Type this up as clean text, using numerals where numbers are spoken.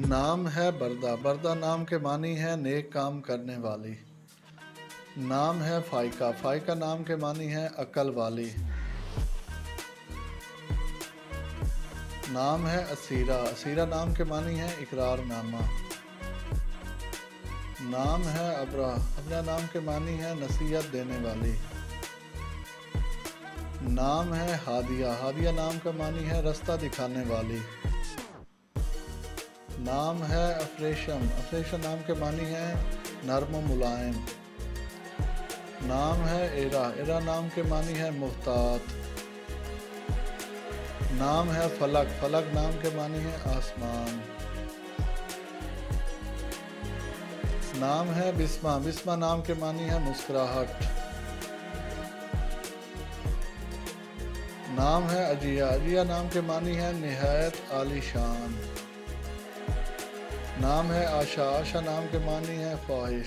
नाम है बरदा, बरदा नाम के मानी है नेक काम करने वाली। नाम है फाइका, फाइका नाम के मानी है अकल वाली। नाम है असीरा, असीरा नाम के मानी है इकरारनामा। नाम है अबरा, अबरा नाम के मानी है नसीहत देने वाली। नाम है हादिया, हादिया नाम का मानी है रास्ता दिखाने वाली। नाम है अफरेशम, अफरेशम नाम के मानी है नर्म मुलायम। नाम है एरा, एरा नाम के मानी है मुहतात। नाम है फलक, फलक नाम के मानी है आसमान। नाम है बिस्मा, बिस्मा नाम के मानी है मुस्कुराहट। नाम है अजिया, अजिया नाम के मानी है निहायत आलीशान। नाम है आशा, आशा नाम के मानी है ख्वाहिश।